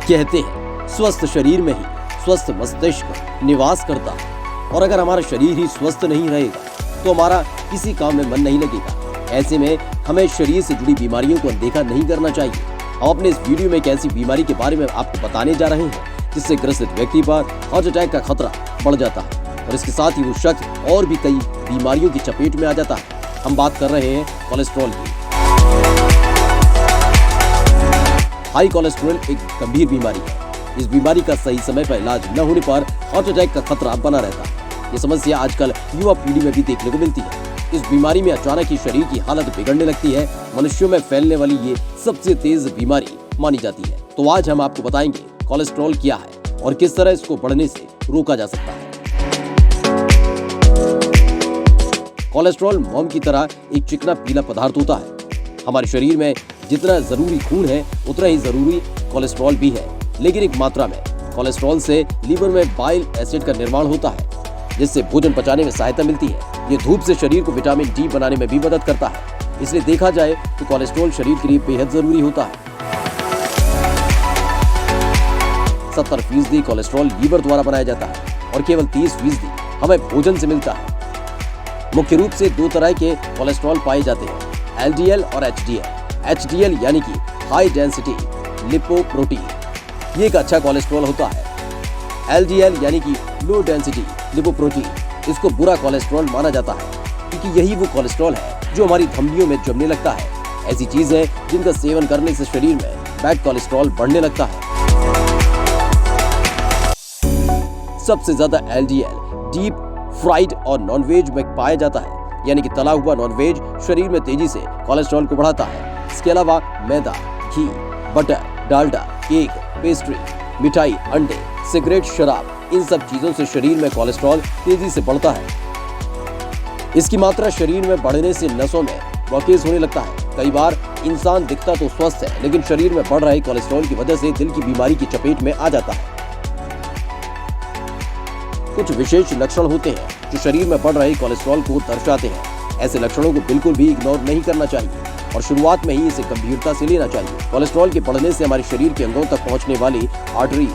कहते हैं स्वस्थ शरीर में ही स्वस्थ मस्तिष्क निवास करता है, और अगर हमारा शरीर ही स्वस्थ नहीं रहेगा तो हमारा किसी काम में मन नहीं लगेगा। ऐसे में हमें शरीर से जुड़ी बीमारियों को अनदेखा नहीं करना चाहिए। हम अपने इस वीडियो में एक ऐसी बीमारी के बारे में आपको बताने जा रहे हैं जिससे ग्रसित व्यक्ति पर हार्ट अटैक का खतरा बढ़ जाता है और इसके साथ ही वो शख्स और भी कई बीमारियों की चपेट में आ जाता है। हम बात कर रहे हैं कोलेस्ट्रॉल की। हाई कोलेस्ट्रॉल एक गंभीर बीमारी है। इस बीमारी का सही समय पर इलाज न होने पर हार्ट अटैक का खतरा बना रहता है। ये समस्या आजकल युवा पीढ़ी में भी देखने को मिलती है। इस बीमारी में अचानक ही शरीर की हालत बिगड़ने लगती है। मनुष्यों में फैलने वाली ये सबसे तेज बीमारी मानी जाती है। तो आज हम आपको बताएंगे कोलेस्ट्रॉल क्या है और किस तरह इसको बढ़ने से रोका जा सकता है। कोलेस्ट्रॉल मोम की तरह एक चिकना पीला पदार्थ होता है। हमारे शरीर में जितना जरूरी खून है उतना ही जरूरी कोलेस्ट्रॉल भी है, लेकिन एक मात्रा में। कोलेस्ट्रॉल से लीवर में बाइल एसिड का निर्माण होता है जिससे भोजन पचाने में सहायता मिलती है। ये धूप से शरीर को विटामिन डी बनाने में भी मदद करता है। इसलिए देखा जाए तो कोलेस्ट्रॉल शरीर के लिए बेहद जरूरी होता है। 70% कोलेस्ट्रॉल लीवर द्वारा बनाया जाता है और केवल 30% हमें भोजन से मिलता है। मुख्य रूप से दो तरह के कोलेस्ट्रॉल पाए जाते हैं, LDL और HDL। HDL यानी कि हाई डेंसिटी लिपोप्रोटीन, ये एक अच्छा कोलेस्ट्रॉल होता है। LDL यानी कि लो डेंसिटी लिपोप्रोटीन, इसको बुरा कोलेस्ट्रॉल माना जाता है क्योंकि यही वो कोलेस्ट्रॉल है जो हमारी धमनियों में जमने लगता है। ऐसी चीजें जिनका सेवन करने से शरीर में बैड कोलेस्ट्रॉल बढ़ने लगता है। सबसे ज्यादा LDL डीप फ्राइड और नॉनवेज में पाया जाता है, यानी कि तला हुआ नॉनवेज शरीर में तेजी से कोलेस्ट्रॉल को बढ़ाता है। इसके अलावा मैदा, घी, बटर, डालडा, केक, पेस्ट्री, मिठाई, अंडे, सिगरेट, शराब, इन सब चीजों से शरीर में कोलेस्ट्रॉल तेजी से बढ़ता है। इसकी मात्रा शरीर में बढ़ने से नसों में ब्लॉकेज होने लगता है। कई बार इंसान दिखता तो स्वस्थ है, लेकिन शरीर में बढ़ रहे कोलेस्ट्रॉल की वजह से दिल की बीमारी की चपेट में आ जाता है। कुछ विशेष लक्षण होते हैं जो शरीर में बढ़ रहे कोलेस्ट्रॉल को दर्शाते हैं। ऐसे लक्षणों को बिल्कुल भी इग्नोर नहीं करना चाहिए और शुरुआत में ही इसे गंभीरता से लेना चाहिए। कोलेस्ट्रॉल के बढ़ने से हमारे शरीर के अंगों तक पहुंचने वाली आर्टरी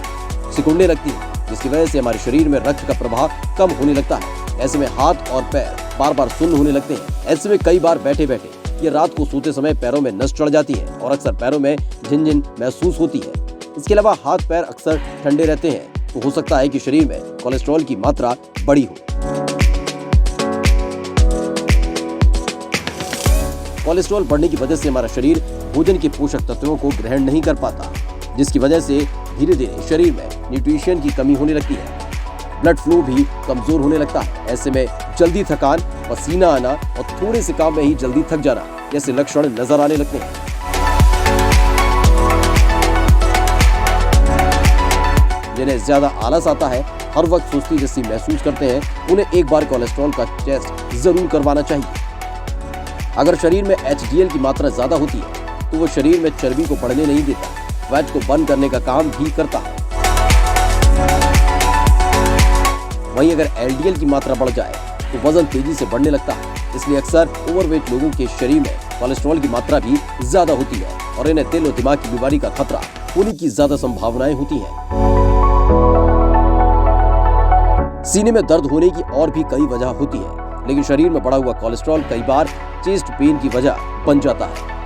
सिकुड़ने लगती है, जिसकी वजह से हमारे शरीर में रक्त का प्रवाह कम होने लगता है। ऐसे में हाथ और पैर बार बार सुन्न होने लगते हैं। ऐसे में कई बार बैठे बैठे या रात को सोते समय पैरों में नस चढ़ जाती है और अक्सर पैरों में झिनझिन महसूस होती है। इसके अलावा हाथ पैर अक्सर ठंडे रहते हैं, तो हो सकता है कि शरीर में कोलेस्ट्रॉल की मात्रा बड़ी हो। कोलेस्ट्रॉल बढ़ने की वजह से हमारा शरीर भोजन के पोषक तत्वों को ग्रहण नहीं कर पाता, जिसकी वजह से धीरे धीरे शरीर में न्यूट्रिशन की कमी होने लगती है। ब्लड फ्लो भी कमजोर होने लगता है। ऐसे में जल्दी थकान, पसीना आना और थोड़े से काम में ही जल्दी थक जाना जैसे लक्षण नजर आने लगते हैं। जिन्हें ज्यादा आलस आता है, हर वक्त सुस्ती जैसी महसूस करते हैं, उन्हें एक बार कोलेस्ट्रॉल का टेस्ट जरूर करवाना चाहिए। अगर शरीर में HDL की मात्रा ज्यादा होती है तो वो शरीर में चर्बी को बढ़ने नहीं देता, फैट को बर्न करने का काम भी करता है। वहीं अगर LDL की मात्रा बढ़ जाए तो वजन तेजी से बढ़ने लगता है। इसलिए अक्सर ओवरवेट लोगों के शरीर में कोलेस्ट्रॉल की मात्रा भी ज्यादा होती है और इन्हें दिल और दिमाग की बीमारी का खतरा होने की ज्यादा संभावनाएं होती हैं। सीने में दर्द होने की और भी कई वजह होती है, लेकिन शरीर में बढ़ा हुआ कोलेस्ट्रॉल कई बार चेस्ट पेन की वजह बन जाता है।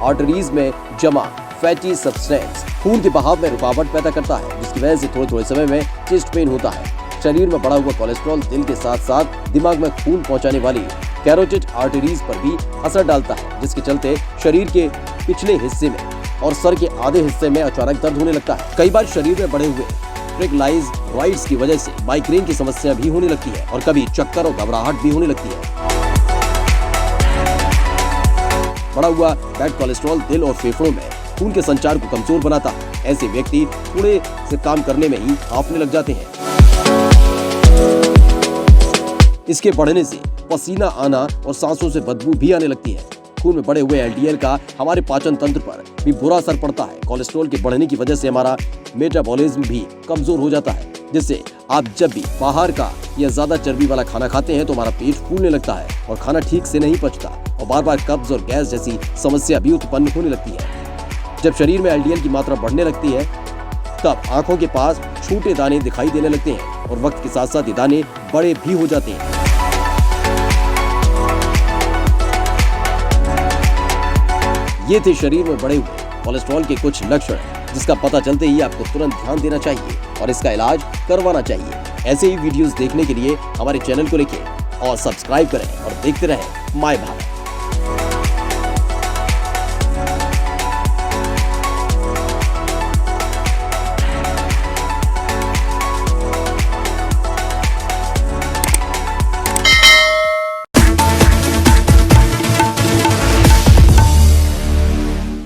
आर्टरीज में जमा फैटी सब्सटेंस खून के बहाव में रुकावट पैदा करता है, जिसकी वजह से थोड़े थोड़े समय में चेस्ट पेन होता है। शरीर में बढ़ा हुआ कोलेस्ट्रॉल दिल के साथ साथ दिमाग में खून पहुंचाने वाली कैरोटिड आर्टरीज पर भी असर डालता है, जिसके चलते शरीर के पिछले हिस्से में और सर के आधे हिस्से में अचानक दर्द होने लगता है। कई बार शरीर में बढ़े हुए ट्राइग्लिसराइड्स की वजह से माइग्रेन की समस्या भी होने लगती है और कभी चक्कर और घबराहट भी होने लगती है। बढ़ा हुआ बैड कोलेस्ट्रॉल दिल और फेफड़ों में खून के संचार को कमजोर बनाता है। ऐसे व्यक्ति थोड़े से काम करने में ही हांफने लग जाते हैं। इसके बढ़ने से पसीना आना और सांसों से बदबू भी आने लगती है। खून में बढ़े हुए LDL का हमारे पाचन तंत्र पर भी बुरा असर पड़ता है। कोलेस्ट्रॉल के बढ़ने की वजह से हमारा मेटाबॉलिज्म भी कमजोर हो जाता है, जिससे आप जब भी बाहर का या ज्यादा चर्बी वाला खाना खाते हैं तो हमारा पेट फूलने लगता है और खाना ठीक से नहीं पचता और बार बार कब्ज और गैस जैसी समस्या भी उत्पन्न होने लगती है। जब शरीर में एलडीएल की मात्रा बढ़ने लगती है तब आंखों के पास छोटे दाने दिखाई देने लगते हैं और वक्त के साथ साथ ये दाने बड़े भी हो जाते हैं। ये थे शरीर में बढ़े हुए कोलेस्ट्रॉल के कुछ लक्षण, जिसका पता चलते ही आपको तुरंत ध्यान देना चाहिए और इसका इलाज करवाना चाहिए। ऐसे ही वीडियोस देखने के लिए हमारे चैनल को लिखें और सब्सक्राइब करें और देखते रहें माय भारत।